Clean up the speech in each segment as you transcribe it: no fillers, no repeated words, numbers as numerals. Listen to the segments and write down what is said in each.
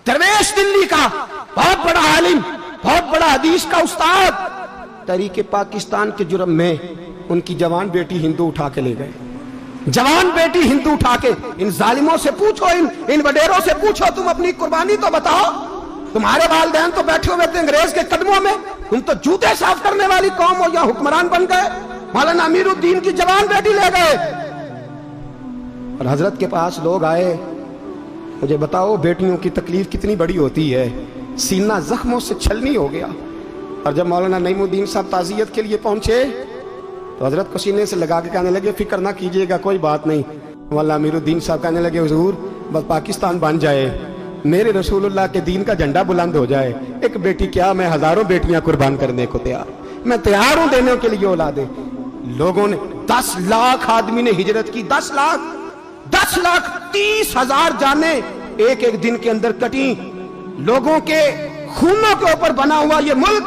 दरवेश दिल्ली का बहुत बड़ा आलिम, बहुत बड़ा हदीस का उस्ताद, तहरीक पाकिस्तान के जुर्म में उनकी जवान बेटी हिंदू उठा के ले गए। जवान बेटी हिंदू उठा के, इन जालिमों से पूछो, इन वडेरों से पूछो, तुम अपनी कुर्बानी तो बताओ। तुम्हारे वालिदैन तो बैठे हुए थे अंग्रेज के कदमों में, तुम तो जूते साफ करने वाली कौम हो, या हुक्मरान बन गए। मौलाना अमीरुद्दीन की जवान बेटी ले गए। और हजरत के पास लोग आए, मुझे बताओ बेटियों की तकलीफ कितनी बड़ी होती है। सीना जख्मों से छलनी हो गया। और जब मौलाना नईमुद्दीन साहब ताज़ियत के लिए पहुंचे तो हजरत को सीने से लगा के कहने लगे, फिक्र ना कीजिएगा, कोई बात नहीं। मौलाना अमीरुद्दीन साहब कहने लगे, हुजूर बस पाकिस्तान बन जाए, मेरे रसूलुल्लाह के दीन का झंडा बुलंद हो जाए, एक बेटी क्या, मैं हजारों बेटियां कुर्बान करने को तैयार, मैं तैयार हूं देने के लिए औलादे। लोगों ने 10 लाख आदमी ने हिजरत की, 10 लाख 30,000 जाने एक एक दिन के अंदर कटी। लोगों के खूनों के ऊपर बना हुआ ये मुल्क,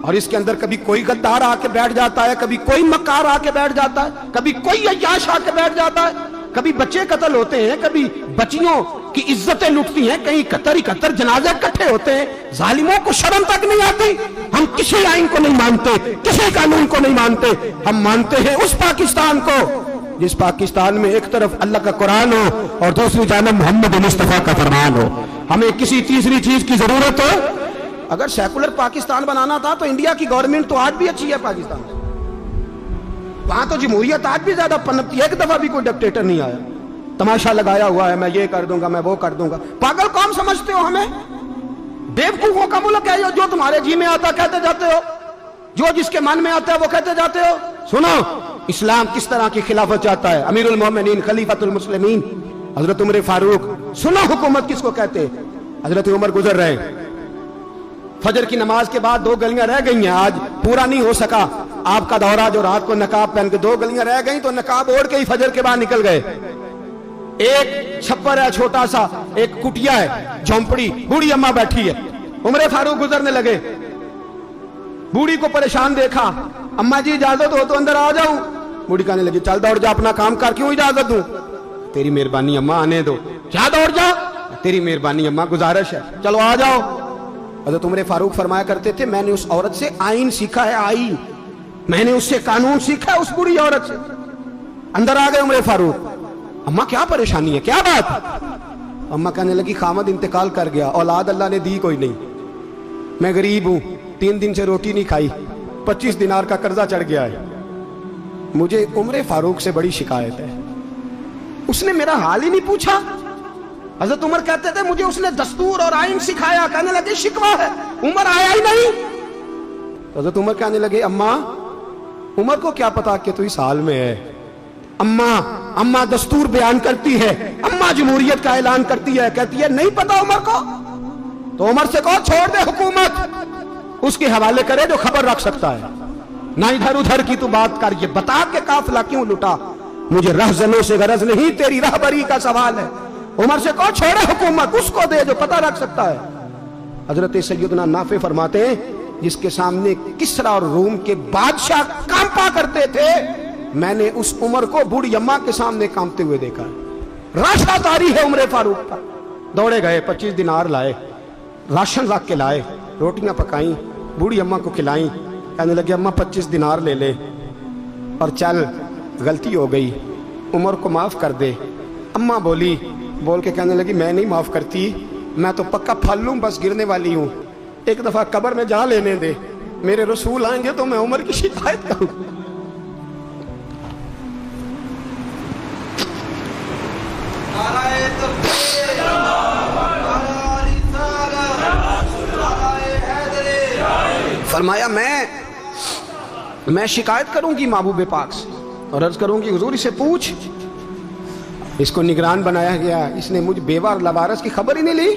और इसके अंदर कभी कोई गद्दार आके बैठ जाता है, कभी कोई मक्कार आके बैठ जाता है, कभी कोई अय्याश आके बैठ जाता है, कभी बच्चे कत्ल होते हैं, कभी बच्चियों की इज्जतें लुटती हैं, कहीं 71 जनाजे इकट्ठे होते हैं। जालिमों को शर्म तक नहीं आती। हम किसी आइन को नहीं मानते, किसी कानून को नहीं मानते, हम मानते हैं उस पाकिस्तान को जिस पाकिस्तान में एक तरफ अल्लाह का कुरान हो और दूसरी जानब मोहम्मद मुस्तफा का फरमान हो। हमें किसी तीसरी चीज की जरूरत हो। अगर सेकुलर पाकिस्तान बनाना था तो इंडिया की गवर्नमेंट तो आज भी अच्छी है पाकिस्तान से, वहां तो जमहूरियत आज भी ज्यादा पनपती है। एक दफा भी कोई डिक्टेटर नहीं आया, तमाशा लगाया हुआ है, मैं ये कर दूंगा, मैं वो कर दूंगा। पागल कौन समझते हो हमें? बेवकूफों का मुल्क है जो तुम्हारे जी में आता कहते जाते हो, जो जिसके मन में आता है वो कहते जाते हो। सुनो, इस्लाम किस तरह की खिलाफत चाहता है। अमीरुल मोमिनीन खलीफतुल मुस्लिमीन हजरत उमर फारूक। सुनो हुकूमत किसको कहते हैं। हजरत उमर गुजर रहे, फजर की नमाज के बाद 2 गलियां रह गई हैं, आज पूरा नहीं हो सका आपका दौरा, जो रात को नकाब पहन के 2 गलियां रह गई तो नकाब ओढ़ के ही फजर के बाद निकल गए। एक छप्पर है छोटा सा, एक कुटिया है, झोंपड़ी, बूढ़ी अम्मा बैठी है। उमर फारूक गुजरने लगे, बूढ़ी को परेशान देखा, अम्मा जी इजाजत हो तो अंदर आ जाऊं। बूढ़ी कहने लगी, चल दौड़ जा, अपना काम कर, क्यों इजाजत दूं? तेरी मेहरबानी अम्मा, आने दो। क्या दौड़ जा? तेरी मेहरबानी अम्मा, गुजारिश है, चलो आ जाओ। हज़रत उमर फारूक फरमाया करते थे, मैंने उस औरत से आइन सीखा है, आइन, मैंने उससे कानून सीखा है, उस बुरी औरत से। अंदर आ गए उमर फारूक, अम्मा क्या परेशानी है, क्या बात? अम्मा कहने लगी, खामद इंतकाल कर गया, औलाद अल्लाह ने दी कोई नहीं, मैं गरीब हूं, 3 दिन से रोटी नहीं खाई, 25 दिनार का कर्जा चढ़ गया है, मुझे उमर फारूक से बड़ी शिकायत है। उसने मेरा हाल ही नहीं पूछा। हजरत उमर कहते थे, मुझे उसने दस्तूर और आइन सिखाया। कहने लगे, शिकवा है, उमर आया ही नहीं। हजरत उमर कहने लगे, अम्मा उमर को क्या पता कि तू इस हाल में है। अम्मा दस्तूर बयान करती है, अम्मा जमहूरियत का ऐलान करती है, कहती है नहीं पता उमर को, तो उमर से कहो छोड़ दे हुकूमत, उसके हवाले करे जो खबर रख सकता है, ना इधर उधर की तू बात कर। ये बता के काफिला क्यों लुटा, मुझे रहजनों से गरज नहीं, तेरी रहबरी का सवाल है। उमर से कहो छोड़े हुकूमत, उसको दे जो पता रख सकता है। हजरत सैयदना नाफे फरमाते हैं, जिसके सामने किसरा और रूम के बादशाह कांपा करते थे, मैंने उस उमर को बूढ़ी अम्मा के सामने कांपते हुए देखा। राशा तारी है उमर फारूक का। दौड़े गए, 25 दिनार लाए, राशन रख के लाए, रोटियां पकाई, बूढ़ी अम्मा को खिलाई। कहने लगे, अम्मा 25 दिनार ले ले और चल, गलती हो गई, उमर को माफ कर दे। अम्मा बोल के कहने लगी, मैं नहीं माफ करती, मैं तो पक्का फल लूं, बस गिरने वाली हूं, एक दफा कब्र में जा लेने दे, मेरे रसूल आएंगे तो मैं उमर की शिकायत करूं। फरमाया, मैं शिकायत करूंगी महबूब पाक से और अर्ज करूंगी, हुजूर इसे पूछ, इसको निगरान बनाया गया, इसने मुझ बेवा और लवारस की खबर ही नहीं ली।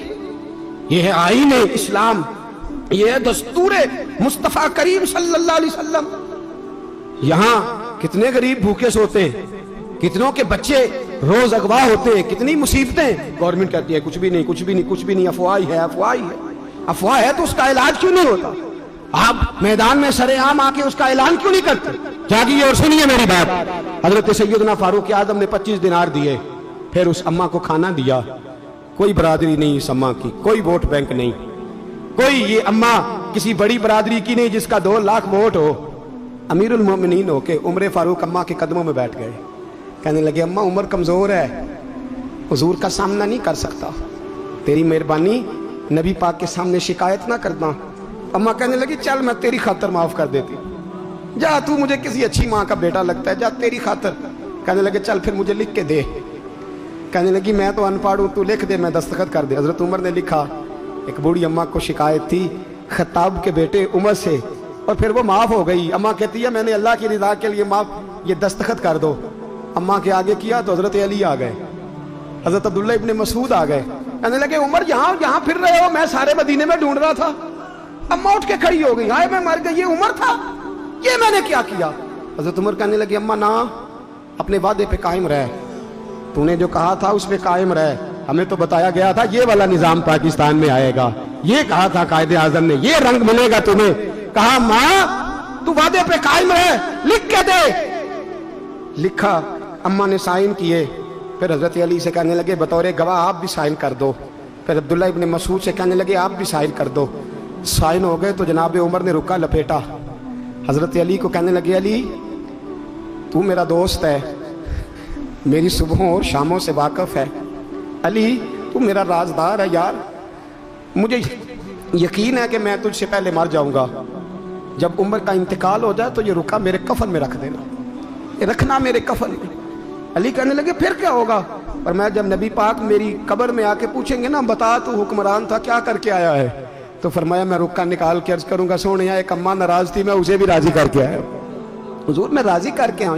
ये है आईन इस्लाम, ये है दस्तूर मुस्तफा करीम सल्लल्लाहु अलैहि वसल्लम। यहां कितने गरीब भूखे सोते हैं, कितनों के बच्चे रोज अगवा होते हैं, कितनी मुसीबतें। गवर्नमेंट कहती है कुछ भी नहीं, अफवाह ही है। अफवाह है तो उसका इलाज क्यों नहीं होता? آپ میدان میں سرعام آ کے اس کا اعلان کیوں نہیں کرتے؟ جاگیے اور سنیے میری بات۔ حضرت سیدنا فاروق اعظم نے 25 دینار دیے، پھر اس اماں کو کھانا دیا۔ کوئی برادری نہیں اس اماں کی، کوئی ووٹ بینک نہیں، کوئی یہ اماں کسی بڑی برادری کی نہیں جس کا 2 لاکھ ووٹ ہو۔ امیر المومنین ہو کے عمر فاروق اماں کے قدموں میں بیٹھ گئے، کہنے لگے اماں عمر کمزور ہے، حضور کا سامنا نہیں کر سکتا، تیری مہربانی نبی پاک کے سامنے شکایت نہ کرنا۔ اماں کہنے لگی چل میں تیری خاطر معاف کر دیتی، جا تو مجھے کسی اچھی ماں کا بیٹا لگتا ہے، جا تیری خاطر۔ کہنے لگے چل پھر مجھے لکھ کے دے۔ کہنے لگی میں تو ان پڑھ ہوں، تو لکھ دے میں دستخط کر دے۔ حضرت عمر نے لکھا۔ ایک بوڑھی اماں کو شکایت تھی خطاب کے بیٹے عمر سے، اور پھر وہ معاف ہو گئی۔ اماں کہتی ہے میں نے اللہ کی رضا کے لیے معاف، یہ دستخط کر دو۔ اماں کے آگے کیا تو حضرت علی آ گئے، حضرت عبداللہ ابن مسعود آ گئے۔ کہنے لگے عمر یہاں پھر رہے ہو، میں سارے مدینے میں ڈھونڈ رہا تھا۔ اماں اٹھ کے کھڑی ہو گئی، ہائے میں مر گئی، یہ عمر تھا، یہ میں نے کیا کیا؟ حضرت عمر کہنے لگے اماں نہ، اپنے وعدے پہ قائم رہ، تو نے جو کہا تھا اس پہ قائم رہ، ہمیں تو بتایا گیا تھا یہ والا نظام پاکستان میں آئے گا، یہ کہا تھا قائد اعظم نے، یہ رنگ ملے گا تمہیں۔ کہا ماں تو وعدے پہ قائم رہ، لکھ کے دے۔ لکھا، اماں نے سائن کیے۔ پھر حضرت علی سے کہنے لگے بطور گواہ آپ بھی سائن کر دو۔ پھر عبداللہ ابن مسعود سے کہنے لگے آپ بھی سائن کر دو۔ سائن ہو گئے تو جناب عمر نے رکا لپیٹا، حضرت علی کو کہنے لگے علی تو میرا دوست ہے، میری صبحوں اور شاموں سے واقف ہے، علی تو میرا رازدار ہے یار، مجھے یقین ہے کہ میں تجھ سے پہلے مر جاؤں گا، جب عمر کا انتقال ہو جائے تو یہ رکا میرے کفن میں رکھ دینا، یہ رکھنا میرے کفن میں۔ علی کہنے لگے پھر کیا ہوگا؟ اور میں جب نبی پاک میری قبر میں آ کے پوچھیں گے نا بتا تو حکمران تھا کیا کر کے آیا ہے، تو فرمایا میں رکا نکال کے عرض کروں گا سونے ایک اماں ناراض تھی میں اسے بھی راضی کر کے آیا، حضور میں راضی کر کے آؤں۔